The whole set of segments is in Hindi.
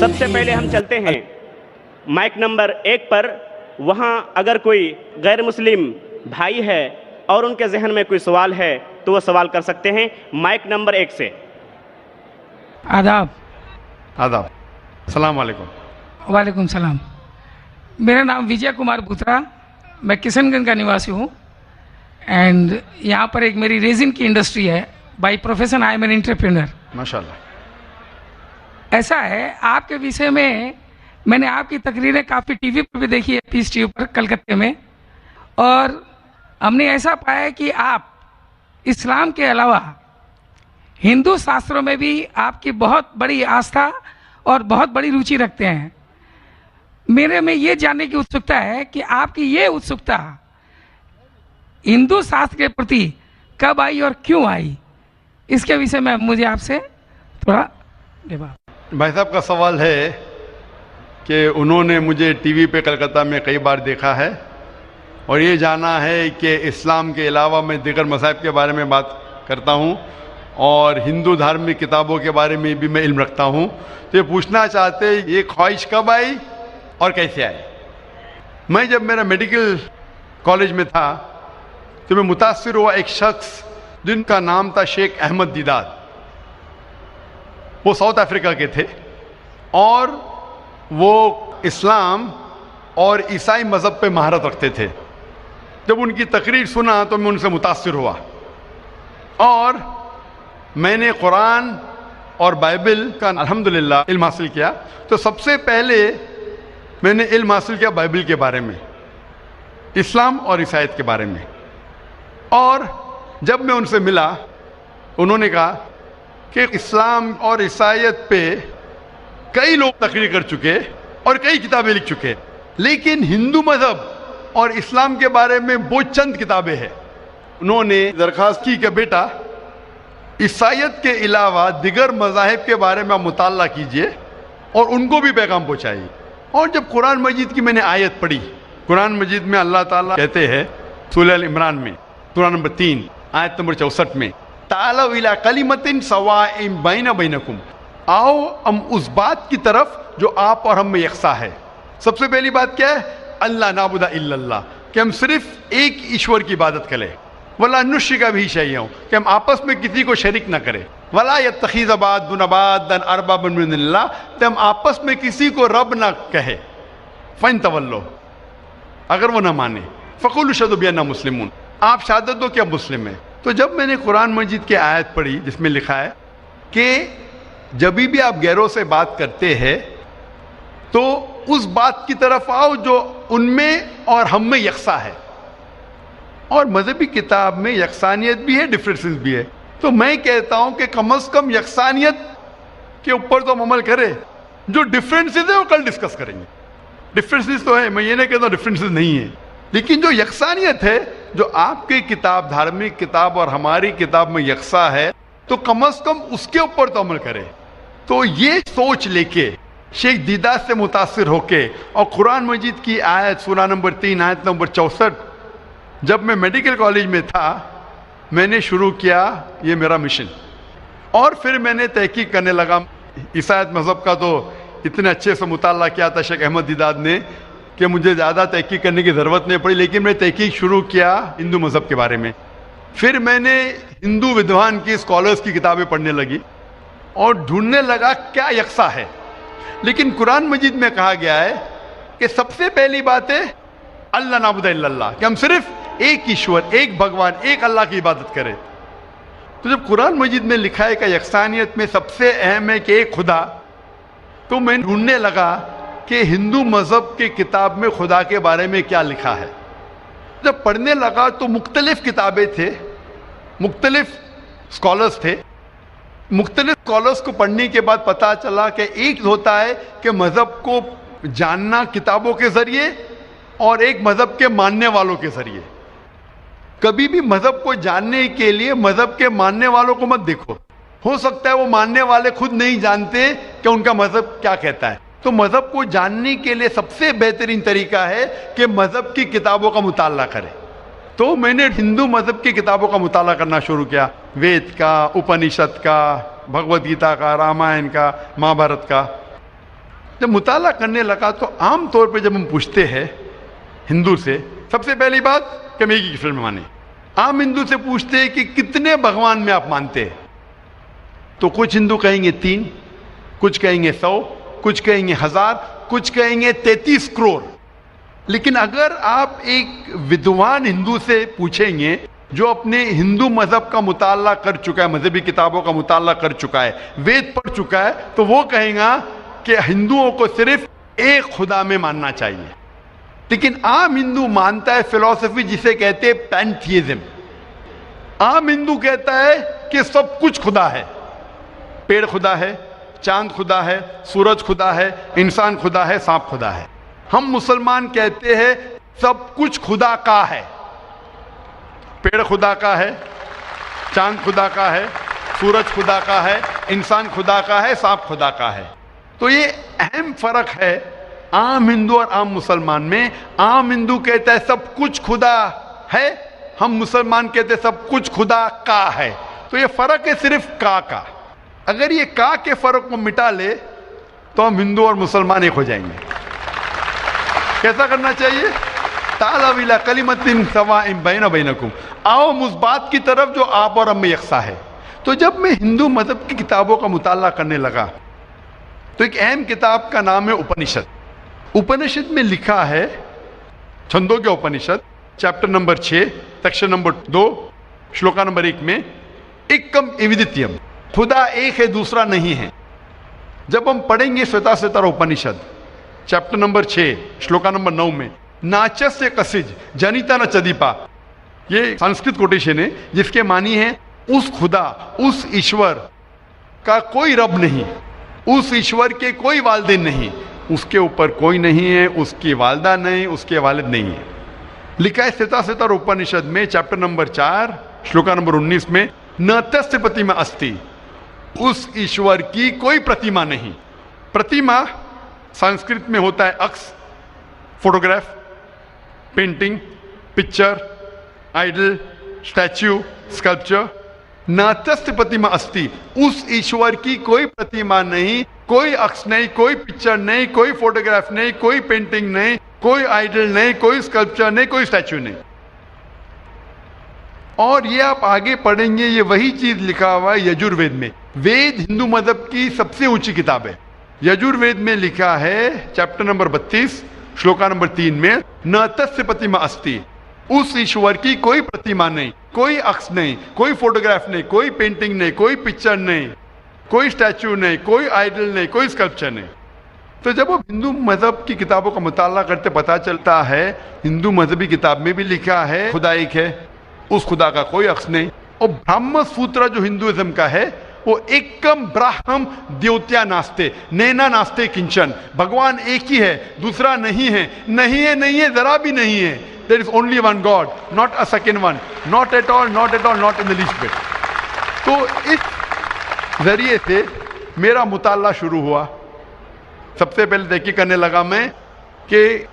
सबसे पहले हम चलते हैं माइक नंबर 1 पर। वहां अगर कोई गैर मुस्लिम भाई है और उनके जहन में कोई सवाल है तो वो सवाल कर सकते हैं माइक नंबर 1 से। आदाब। आदाब। सलाम वालेकुम। वालेकुम सलाम। मेरा नाम विजय कुमार बुत्रा, मैं किशनगंज का निवासी हूँ एंड यहाँ पर एक मेरी रेजिन की इंडस्ट्री है। By profession I am an entrepreneur. माशाल्लाह। ऐसा है, आपके विषय में मैंने आपकी तकरीरें काफ़ी टीवी पर भी देखी है, पीस टीवी पर कलकत्ते में, और हमने ऐसा पाया है कि आप इस्लाम के अलावा हिंदू शास्त्रों में भी आपकी बहुत बड़ी आस्था और बहुत बड़ी रुचि रखते हैं। मेरे में ये जानने की उत्सुकता है कि आपकी ये उत्सुकता हिंदू शास्त्र के प्रति कब आई और क्यों आई, इसके विषय में मुझे आपसे थोड़ा जवाब। भाई साहब का सवाल है कि उन्होंने मुझे टीवी पे कलकत्ता में कई बार देखा है और ये जाना है कि इस्लाम के अलावा मैं दीगर मज़ाहिब के बारे में बात करता हूँ और हिंदू धार्मिक किताबों के बारे में भी मैं इल्म रखता हूँ। तो ये पूछना चाहते ये ख्वाहिश कब आई और कैसे आई। मैं जब मेरा मेडिकल कॉलेज में था तो मैं मुतासिर हुआ एक शख्स जिनका नाम था शेख अहमद दीदाद। वो साउथ अफ्रीका के थे और वो इस्लाम और ईसाई मज़हब पे महारत रखते थे। जब उनकी तकरीर सुना तो मैं उनसे मुतासिर हुआ और मैंने कुरान और बाइबल का अल्हम्दुलिल्लाह इल्म हासिल किया। तो सबसे पहले मैंने इल्म हासिल किया बाइबल के बारे में, इस्लाम और ईसाईयत के बारे में। और जब मैं उनसे मिला उन्होंने कहा कि इस्लाम और ईसाईयत पे कई लोग तकरीर कर चुके और कई किताबें लिख चुके, लेकिन हिंदू मज़हब और इस्लाम के बारे में वो चंद किताबें हैं। उन्होंने दरख्वास्त की कि बेटा ईसाईयत के अलावा दिगर मज़ाहिब के बारे में आप मुताल्ला कीजिए और उनको भी पैगाम पहुँचाइए। और जब कुरान मजीद की मैंने आयत पढ़ी, कुरान मजीद में अल्लाह ताला कहते हैं सूरह अल इमरान में सूरह नंबर 3 आयत नंबर 64 में, तालव इला कलिमतिन सवाइन बैना बैनकुम, आओ हम उस बात की तरफ जो आप और हम में यकसा है। सबसे पहली बात क्या है? अल्लाह नाबुदा इल्लल्लाह, कि हम सिर्फ एक ईश्वर की इबादत करें। वला नुश्रिका भी शैय्यन, कि हम आपस में किसी को शरीक न करें। वला यत्तखिज़ बादुना बादन अरबाबन मिनल्लाह, तो हम आपस में किसी को रब ना कहे। फ़इन तवल्लो, अगर वो ना माने, फ़क़ुलू शहदू बिअन्ना मुस्लिमून, आप शहादत दो कि आप मुस्लिम हैं। तो जब मैंने कुरान मजीद की आयत पढ़ी जिसमें लिखा है कि जब भी आप गैरों से बात करते हैं तो उस बात की तरफ आओ जो उनमें और हम में यकसा है, और मजहबी किताब में यकसानियत भी है, डिफरेंसेस भी है। तो मैं कहता हूं कि कम से कम यकसानियत के ऊपर तो हम अमल करें, जो डिफरेंसेस है वो कल डिस्कस करेंगे। डिफरेंसेस तो है, मैं ये नहीं कहता डिफरेंसेस नहीं है, लेकिन जो यकसानियत है, जो आपकी किताब धार्मिक किताब और हमारी किताब में यकसा है, तो कम से कम उसके ऊपर तो अमल करें। तो ये सोच लेके शेख दीदाद से मुतासिर होके और कुरान मजीद की आयत सूरह नंबर 3 आयत नंबर 64 जब मैं मेडिकल कॉलेज में था मैंने शुरू किया ये मेरा मिशन। और फिर मैंने तहकीक करने लगा। ईसाईयत मज़हब का तो इतने अच्छे से मुताला किया था शेख अहमद दीदाद ने कि मुझे ज़्यादा तहकीक करने की ज़रूरत नहीं पड़ी, लेकिन मैं तहकीक शुरू किया हिंदू मज़हब के बारे में। फिर मैंने हिंदू विद्वान की स्कॉलर्स की किताबें पढ़ने लगी और ढूंढने लगा क्या यकसा है। लेकिन कुरान मजीद में कहा गया है कि सबसे पहली बात है अल्लाह नाबुदा इल्लल्लाह, कि हम सिर्फ एक ईश्वर, एक भगवान, एक अल्लाह की इबादत करें। तो जब कुरान मजीद में लिखा है कि यकसानियत में सबसे अहम है कि एक खुदा, तो मैं ढूंढने लगा कि हिंदू मज़हब के किताब में खुदा के बारे में क्या लिखा है। जब पढ़ने लगा तो मुख्तलिफ किताबें थे, मुख्तलिफ स्कॉलर्स थे। मुख्तलिफ स्कॉलर्स को पढ़ने के बाद पता चला कि एक होता है कि मज़हब को जानना किताबों के ज़रिए और एक मज़हब के मानने वालों के ज़रिए। कभी भी मज़हब को जानने के लिए मज़हब के मानने वालों को मत देखो, हो सकता है वो मानने वाले खुद नहीं जानते कि उनका मज़हब क्या कहता है। तो मज़हब को जानने के लिए सबसे बेहतरीन तरीका है कि मज़हब की किताबों का मुताला करें। तो मैंने हिंदू मजहब की किताबों का मुताला करना शुरू किया, वेद का, उपनिषद का, भगवद गीता का, रामायण का, महाभारत का। जब मुताला करने लगा तो आम तौर पे जब हम पूछते हैं हिंदू से, सबसे पहली बात कि मैं की फिल्म माने। आम हिंदू से पूछते हैं कि कितने भगवान में आप मानते हैं, तो कुछ हिंदू कहेंगे 3, कुछ कहेंगे 100, कुछ कहेंगे 1000, कुछ कहेंगे 33 करोड़। लेकिन अगर आप एक विद्वान हिंदू से पूछेंगे जो अपने हिंदू मजहब का मुताला कर चुका है, मजहबी किताबों का मुताला कर चुका है, वेद पढ़ चुका है, तो वो कहेगा कि हिंदुओं को सिर्फ एक खुदा में मानना चाहिए। लेकिन आम हिंदू मानता है फिलॉसफी जिसे कहते हैं पैंथीइज्म। आम हिंदू कहता है कि सब कुछ खुदा है, पेड़ खुदा है, चांद खुदा है, सूरज खुदा है, इंसान खुदा है, सांप खुदा है। हम मुसलमान कहते हैं सब कुछ खुदा का है, पेड़ खुदा का है, चांद खुदा का है, सूरज खुदा का है, इंसान खुदा का है, सांप खुदा का है। तो ये अहम फर्क है आम हिंदू और आम मुसलमान में। आम हिंदू कहता है सब कुछ खुदा है, हम मुसलमान कहते हैं सब कुछ खुदा का है। तो ये फर्क है सिर्फ का। अगर ये का के फर्क को मिटा ले तो हम हिंदू और मुसलमान एक हो जाएंगे। कैसा करना चाहिए? ताअलू इला कलिमतिन सवाइन बैना बैनकुम, आओ उस बात की तरफ जो आप और हम में यकसा है। तो जब मैं हिंदू मजहब की किताबों का मुताला करने लगा तो एक अहम किताब का नाम है उपनिषद। उपनिषद में लिखा है, Chandogya Upanishad, chapter number 6, section number 2, shloka number 1 में, एकम एविदित्यम, खुदा एक है दूसरा नहीं है। जब हम पढ़ेंगे श्वेताश्वेतर उपनिषद चैप्टर नंबर 6 श्लोका नंबर 9 में, नाचस्य कसिज जनिता न चदीपा, ये संस्कृत कोटेशन है जिसके मानी है उस खुदा, उस ईश्वर का कोई रब नहीं, उस ईश्वर के कोई वालिदैन नहीं, उसके ऊपर कोई नहीं है, उसकी वालदा नहीं, उसके वालिद नहीं है। लिखा है श्वेताश्वेतर उपनिषद में चैप्टर नंबर 4 श्लोका नंबर 19 में, न तस्य प्रतिमा अस्ति, उस ईश्वर की कोई प्रतिमा नहीं। प्रतिमा संस्कृत में होता है अक्स, photograph, painting, picture, idol, statue, sculpture. न तस्य प्रतिमा अस्ति, उस ईश्वर की कोई प्रतिमा नहीं, कोई अक्स नहीं, कोई पिक्चर नहीं, कोई फोटोग्राफ नहीं, कोई पेंटिंग नहीं, कोई आइडल नहीं, कोई स्कल्पचर नहीं, कोई स्टैच्यू नहीं। और ये आप आगे पढ़ेंगे, ये वही चीज लिखा हुआ है यजुर्वेद में। वेद हिंदू मजहब की सबसे ऊंची किताब है। यजुर्वेद में लिखा है चैप्टर नंबर 32 श्लोका नंबर 3 में, न तस्य प्रतिमा अस्ति, उस ईश्वर की कोई प्रतिमा नहीं, कोई अक्स नहीं, कोई फोटोग्राफ नहीं, कोई पेंटिंग नहीं, कोई पिक्चर नहीं, कोई स्टैच्यू नहीं, कोई आइडल नहीं, कोई स्कल्पचर नहीं। तो जब आप हिंदू मजहब की किताबों का मुताला करते पता चलता है हिंदू मजहबी किताब में भी लिखा है खुदा एक है, उस खुदा का कोई अक्स नहीं। और ब्राह्म सूत्र जो हिंदुइज्म का है वो एकम ब्राह्म द्योत्या नास्ते नैना नास्ते किंचन, भगवान एक ही है, दूसरा नहीं है, नहीं है, नहीं है, जरा भी नहीं है। There is only one God, not a second one, not at all, not at all, not in the least bit. तो इस जरिए से मेरा मुताला शुरू हुआ। सबसे पहले तहकीक करने लगा मैं कि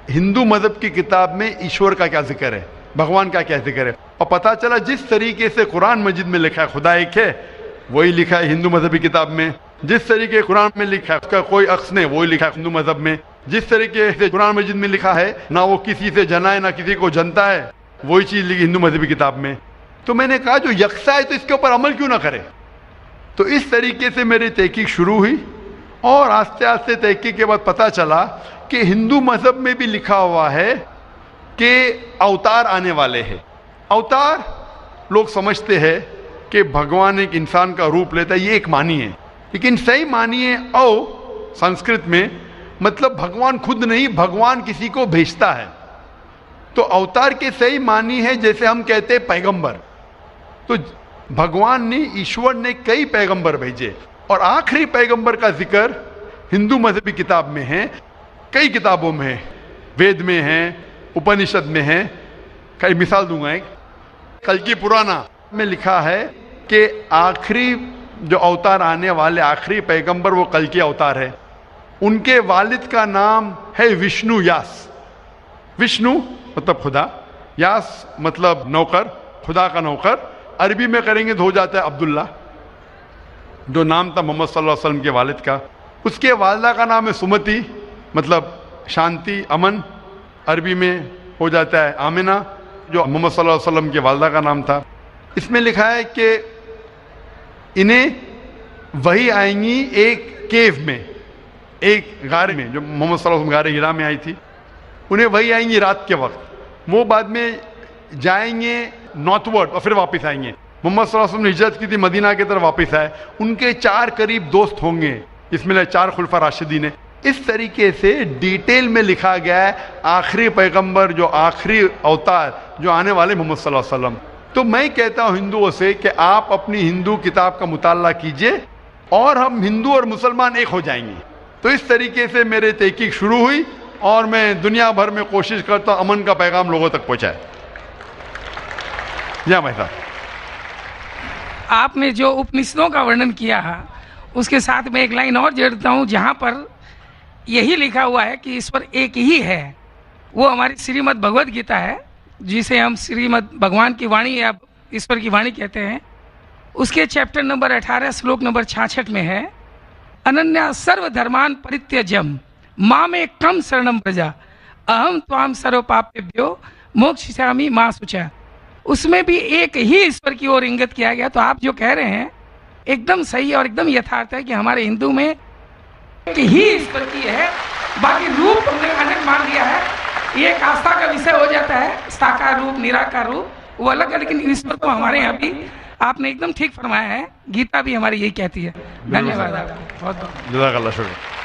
हिंदू मजहब की किताब में ईश्वर का क्या जिक्र है, भगवान का क्या जिक्र है। और पता चला जिस तरीके से कुरान मजीद में लिखा है खुदा एक है, वही लिखा है हिंदू मजहबी किताब में। जिस तरीके कुरान में लिखा है उसका कोई अक्स नहीं, वही लिखा है हिंदू मजहब में। जिस तरीके से कुरान मजीद में लिखा है ना वो किसी से जना है ना किसी को जनता है, वही चीज लिखी हिंदू मजहबी किताब में। तो मैंने कहा जो यकसा है तो इसके ऊपर अमल क्यों ना करे। तो इस तरीके से मेरी तहकीक शुरू हुई और आस्ते आस्ते तहकीक के बाद पता चला कि हिंदू मजहब में भी लिखा हुआ है कि अवतार आने वाले हैं। अवतार लोग समझते हैं कि भगवान एक इंसान का रूप लेता है, ये एक मानी है, लेकिन सही मानी है औ संस्कृत में मतलब भगवान खुद नहीं, भगवान किसी को भेजता है। तो अवतार के सही मानी है जैसे हम कहते हैं पैगंबर। तो भगवान ने, ईश्वर ने कई पैगंबर भेजे और आखिरी पैगंबर का जिक्र हिंदू मजहबी किताब में है, कई किताबों में है, वेद में है, उपनिषद में है। कई मिसाल दूंगा एक, कल्कि पुराना में लिखा है कि आखिरी जो अवतार आने वाले आखिरी पैगंबर वो कल्कि अवतार है। उनके वालिद का नाम है विष्णु यास। विष्णु मतलब खुदा, यास मतलब नौकर, खुदा का नौकर। अरबी में करेंगे तो हो जाता है अब्दुल्ला, जो नाम था मोहम्मद सल्लल्लाहु अलैहि वसल्लम के वालिद का। उसके वालिदा का नाम है सुमति, मतलब शांति, अमन। अरबी में हो जाता है आमिना, जो मोहम्मद सल्लल्लाहु अलैहि वसल्लम के वालिदा का नाम था। इसमें लिखा है कि इन्हें वही आएंगी एक केव में, एक गारे में, जो मोहम्मद सल्लल्लाहु अलैहि वसल्लम गारे हिरा में आई थी। उन्हें वही आएंगी रात के वक्त। वो बाद में जाएंगे नॉर्थवर्ड और फिर वापस आएंगे। मोहम्मद सल्लल्लाहु अलैहि वसल्लम ने हिजरत की थी, मदीना की तरफ वापस आए। उनके 4 करीब दोस्त होंगे, इसमें 4 खुलफा राशिदीन है। इस तरीके से डिटेल में लिखा गया है आखिरी पैगंबर, जो आखिरी अवतार जो आने वाले मोहम्मद सल्लल्लाहु अलैहि वसल्लम। तो मैं कहता हूं हिंदुओं से कि आप अपनी हिंदू किताब का मुताला कीजिए और हम हिंदू और मुसलमान एक हो जाएंगे। तो इस तरीके से मेरे तहकीक शुरू हुई और मैं दुनिया भर में कोशिश करता हूं अमन का पैगाम लोगों तक पहुंचाए। जी भाई साहब, आपने जो उपनिषदों का वर्णन किया है उसके साथ में एक लाइन और जोड़ता हूँ, जहाँ पर यही लिखा हुआ है कि ईश्वर एक ही है। वो हमारी श्रीमद् भगवद गीता है, जिसे हम श्रीमद् भगवान की वाणी या ईश्वर की वाणी कहते हैं। उसके चैप्टर नंबर 18 श्लोक नंबर 66 में है, अनन्या सर्वधर्मान परित्यज्यम मामे कम शरणम प्रजा अहम त्वाम सर्व पापेभ्यो मोक्षयिष्यामि मा शुचा। उसमें भी एक ही ईश्वर की ओर इंगित किया गया। तो आप जो कह रहे हैं एकदम सही और एकदम यथार्थ है कि हमारे हिंदू में एक ही ईश्वर की है, बाकी रूप हमने अनेक मान लिया है। ये एक आस्था का विषय हो जाता है, साकार रूप, निराकार रूप वो अलग है, लेकिन ईश्वर तो हमारे यहाँ भी आपने एकदम ठीक फरमाया है। गीता भी हमारी यही कहती है। धन्यवाद आपको बहुत बहुत। जज़ाकल्लाह शुक्र।